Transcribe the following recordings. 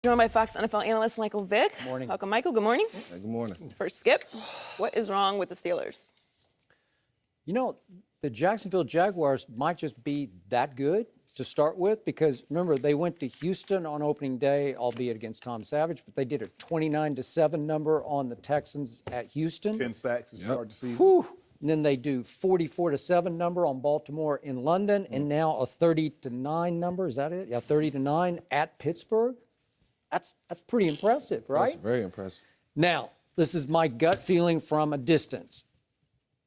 Joined by Fox NFL analyst Michael Vick. Good morning. Welcome, Michael. Good morning. Hey, good morning. First, Skip, what is wrong with the Steelers? You know, the Jacksonville Jaguars might just be that good to start with because, remember, they went to Houston on opening day, albeit against Tom Savage, but they did a 29-7 number on the Texans at Houston. 10 sacks to start the season. Whew. And then they do 44-7 number on Baltimore in London, and now a 30-9 number. Is that it? Yeah, 30-9 at Pittsburgh. That's pretty impressive, right? That's very impressive. Now, this is my gut feeling from a distance.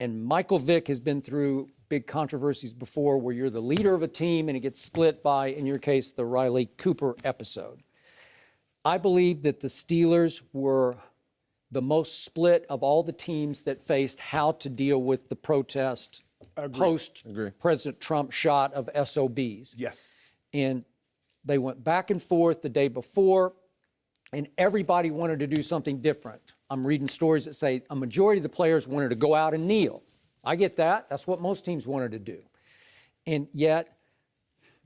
And Michael Vick has been through big controversies before where you're the leader of a team and it gets split by, in your case, the Riley Cooper episode. I believe that the Steelers were the most split of all the teams that faced how to deal with the protest post-President Trump shot of SOBs. Yes. And they went back and forth the day before, and everybody wanted to do something different. I'm reading stories that say a majority of the players wanted to go out and kneel. I get that. That's what most teams wanted to do. And yet,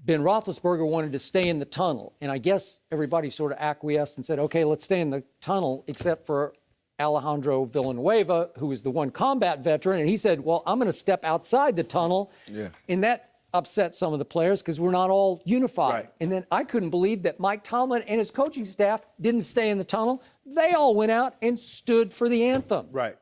Ben Roethlisberger wanted to stay in the tunnel. And I guess everybody sort of acquiesced and said, okay, let's stay in the tunnel, except for Alejandro Villanueva, who is the one combat veteran. And he said, well, I'm going to step outside the tunnel. Yeah. And that upset some of the players because we're not all unified. Right. And then I couldn't believe that Mike Tomlin and his coaching staff didn't stay in the tunnel. They all went out and stood for the anthem. Right.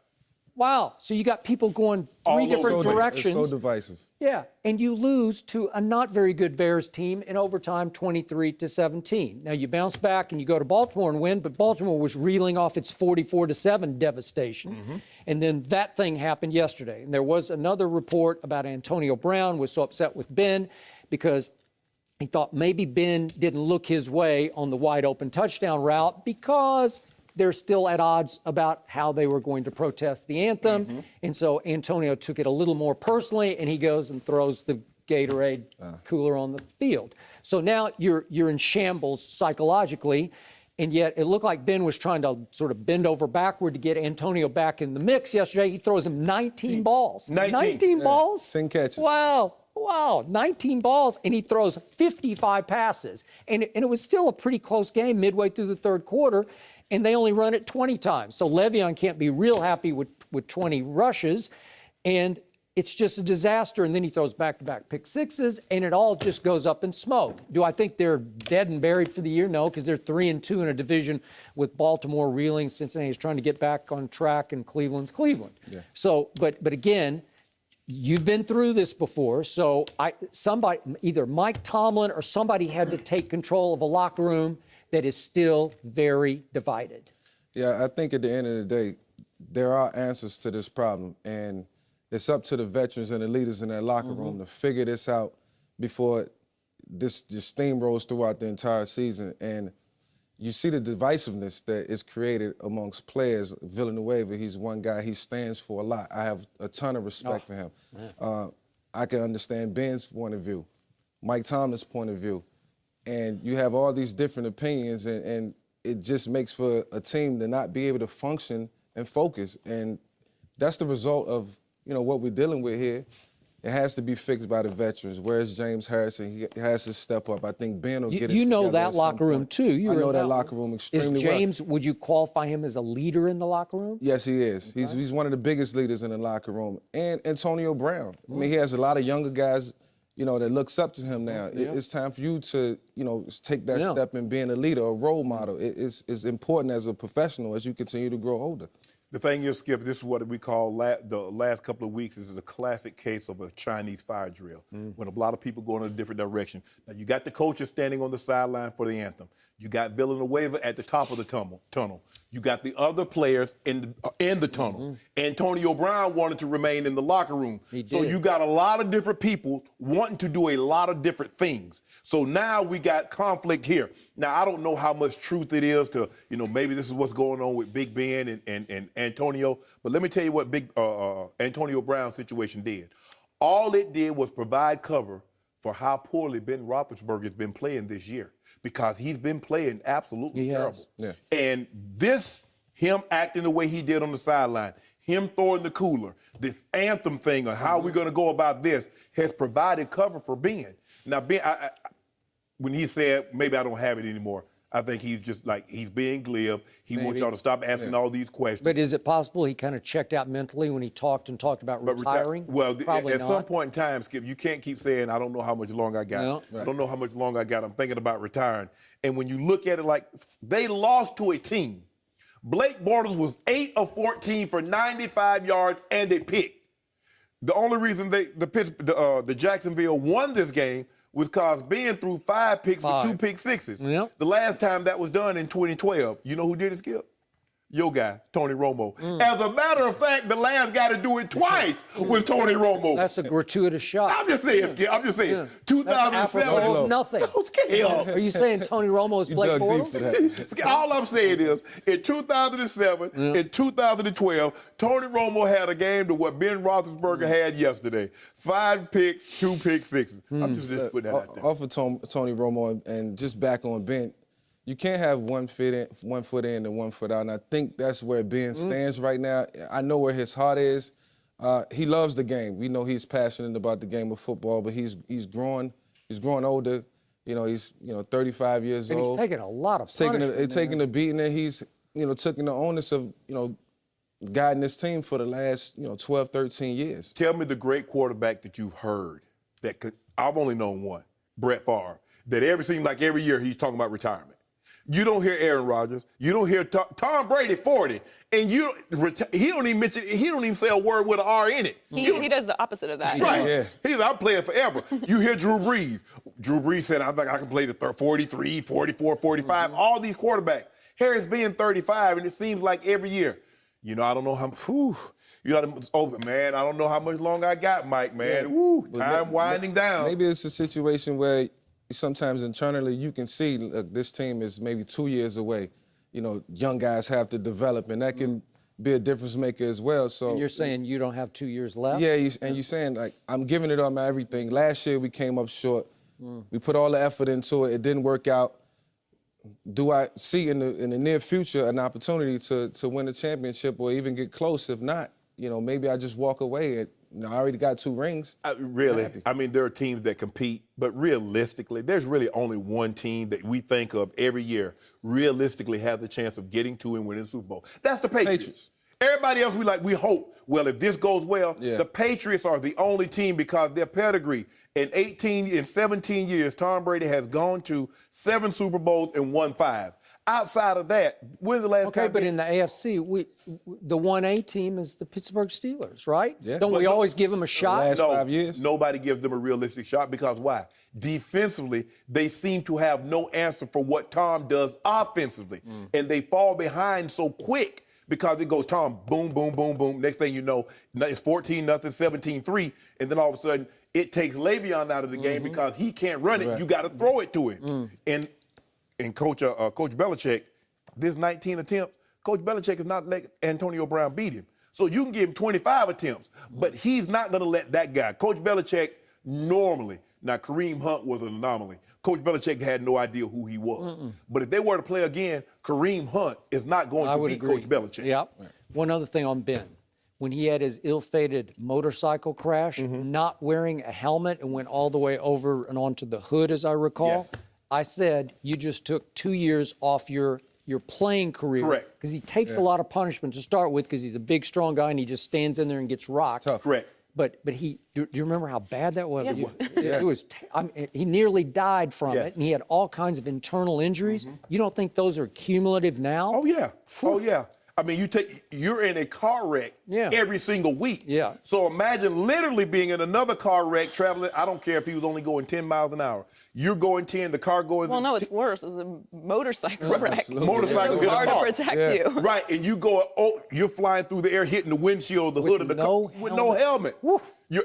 Wow. So you got people going three different directions. It's so divisive. Yeah. And you lose to a not very good Bears team in overtime 23-17. Now you bounce back and you go to Baltimore and win, but Baltimore was reeling off its 44-7 devastation. Mm-hmm. And then that thing happened yesterday. And there was another report about Antonio Brown was so upset with Ben because he thought maybe Ben didn't look his way on the wide open touchdown route because they're still at odds about how they were going to protest the anthem. Mm-hmm. And so Antonio took it a little more personally, and he goes and throws the Gatorade cooler on the field. So now you're in shambles psychologically, and yet it looked like Ben was trying to sort of bend over backward to get Antonio back in the mix yesterday. He throws him 19 balls. 19 balls? 10 catches. Wow, 19 balls, and he throws 55 passes. And it was still a pretty close game midway through the third quarter, and they only run it 20 times. So Le'Veon can't be real happy with 20 rushes, and it's just a disaster. And then he throws back-to-back pick sixes, and it all just goes up in smoke. Do I think they're dead and buried for the year? No, because they're 3-2 in a division with Baltimore reeling. Cincinnati's trying to get back on track, and Cleveland's Cleveland. Yeah. So, but again, you've been through this before, so somebody, either Mike Tomlin or somebody had to take control of a locker room that is still very divided. Yeah, I think at the end of the day, there are answers to this problem, and it's up to the veterans and the leaders in that locker room to figure this out before this steamrolls throughout the entire season. And you see the divisiveness that is created amongst players. Villanueva, he's one guy, he stands for a lot. I have a ton of respect for him. I can understand Ben's point of view, Mike Tomlin's point of view. And you have all these different opinions, and it just makes for a team to not be able to function and focus. And that's the result of, what we're dealing with here. It has to be fixed by the veterans. Where's James Harrison? He has to step up. I think Ben will get it. You know that locker room, too. I know that locker room extremely well. Is James, would you qualify him as a leader in the locker room? Yes, he is. Okay. He's one of the biggest leaders in the locker room. And Antonio Brown. I mean, he has a lot of younger guys, that looks up to him now. Yeah. It's time for you to, take that step in being a leader, a role model. It's important as a professional as you continue to grow older. The thing is, Skip, this is what we call the last couple of weeks. This is a classic case of a Chinese fire drill, when a lot of people go in a different direction. Now, you got the coaches standing on the sideline for the anthem. You got Villanueva at the top of the tunnel. You got the other players in the tunnel. Antonio Brown wanted to remain in the locker room. So you got a lot of different people wanting to do a lot of different things. So now we got conflict here. Now, I don't know how much truth it is to, maybe this is what's going on with Big Ben and Antonio. But let me tell you what Big Antonio Brown's situation did. All it did was provide cover for how poorly Ben Roethlisberger has been playing this year, because he's been playing absolutely terrible. Yeah. And him acting the way he did on the sideline, him throwing the cooler, this anthem thing on how we're going to go about this has provided cover for Ben. Now, Ben, when he said, maybe I don't have it anymore, I think he's just like, he's being glib. He wants Maybe. y'all to stop asking all these questions. But is it possible he kind of checked out mentally when he talked about retiring? Well, Probably at not. some point in time, Skip, you can't keep saying, I don't know how much longer I got. No. I don't know how much longer I got. I'm thinking about retiring. And when you look at it like, they lost to a team. Blake Bortles was 8 of 14 for 95 yards and a pick. The only reason the Jacksonville won this game was because Ben threw 5 picks with 2 pick sixes. Yep. The last time that was done in 2012, you know who did it, Skip? Your guy, Tony Romo. As a matter of fact, the last guy to do it twice was Tony Romo. That's a gratuitous shot. I'm just saying, Skip. I'm just saying. Yeah. 2007. Apropos of nothing. Skip. Are you saying Tony Romo is Blake dug deep for Bortles? that. Skip, all I'm saying is, in 2007, in 2012, Tony Romo had a game to what Ben Roethlisberger had yesterday. 5 picks, 2 pick sixes. I'm just putting that out there. Off of Tony Romo and just back on Ben, you can't have one foot in and 1 foot out. And I think that's where Ben stands right now. I know where his heart is. He loves the game. We know he's passionate about the game of football, but he's growing. He's growing older. You know, he's 35 years And old. he's taking a lot of punishment. He's taking the beating, and he's taking the onus of guiding this team for the last 12, 13 years. Tell me the great quarterback that you've heard I've only known one, Brett Favre, that seemed like every year he's talking about retirement. You don't hear Aaron Rodgers. You don't hear Tom Brady 40, and he don't even say a word with an R in it. He does the opposite of that. Right. Yeah. He's I'm playing forever. You hear Drew Brees. Drew Brees said, I think I can play the 43, 44, 45. All these quarterbacks. Harris being 35, and it seems like every year, I don't know how, man, I don't know how much longer I got, Mike, man. Yeah. Woo, time winding down. Maybe it's a situation where sometimes internally you can see, look, this team is maybe 2 years away. Young guys have to develop, and that can be a difference maker as well. So And you're saying you don't have 2 years left? yeah, and you're saying, like, I'm giving it all my everything. Last year we came up short. We put all the effort into it. It didn't work out. Do I see in the near future an opportunity to win a championship or even get close? If not, maybe I just walk away. I already got 2 rings. Really? I mean, there are teams that compete, but realistically, there's really only one team that we think of every year realistically has a chance of getting to and winning the Super Bowl. That's the Patriots. Everybody else, we hope, well, if this goes well, the Patriots are the only team because their pedigree. In 17 years, Tom Brady has gone to 7 Super Bowls and won 5. Outside of that, when's the last time? Okay, but in the AFC, the 1A team is the Pittsburgh Steelers, right? Yeah. Don't we always give them a shot? last 5 years? Nobody gives them a realistic shot because why? Defensively, they seem to have no answer for what Tom does offensively. And they fall behind so quick because it goes Tom, boom, boom, boom, boom. Next thing you know, it's 14-0, 17-3, and then all of a sudden it takes Le'Veon out of the game because he can't run it. Right. You got to throw it to him. And Coach Belichick, this 19 attempts, Coach Belichick is not letting Antonio Brown beat him. So you can give him 25 attempts, but he's not going to let that guy. Coach Belichick normally, now Kareem Hunt was an anomaly. Coach Belichick had no idea who he was. But if they were to play again, Kareem Hunt is not going to beat Coach Belichick. Yep. One other thing on Ben. When he had his ill-fated motorcycle crash, not wearing a helmet and went all the way over and onto the hood, as I recall, Yes. I said, you just took 2 years off your playing career. Correct. Because he takes a lot of punishment to start with because he's a big, strong guy and he just stands in there and gets rocked. Tough. Correct. But do you remember how bad that was? Yes. It was. He nearly died from Yes. it, and he had all kinds of internal injuries. You don't think those are cumulative now? Oh, yeah. Oh, yeah. I mean, you're in a car wreck every single week. Yeah. So imagine literally being in another car wreck traveling. I don't care if he was only going 10 miles an hour. You're going 10, the car goes. Well, no, it's worse. It's a motorcycle wreck. Motorcycle There's hit no car a to car. protect you. Right, and you go, you're flying through the air, hitting the windshield, the hood of the car with no helmet. You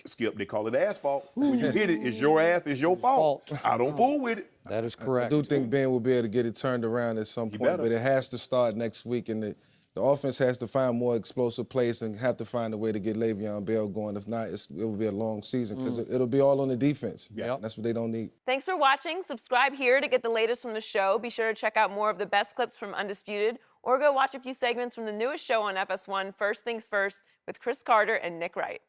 Skip, they call it asphalt. When you hit it, it's your ass, it's your fault. I don't fool with it. That is I correct. do think Ben will be able to get it turned around at some point, better. but it has to start next week, and the offense has to find more explosive plays and have to find a way to get Le'Veon Bell going. If not, it will be a long season because it'll be all on the defense. Yep. That's what they don't need. Thanks for watching. Subscribe here to get the latest from the show. Be sure to check out more of the best clips from Undisputed, or go watch a few segments from the newest show on FS1, First Things First, with Chris Carter and Nick Wright.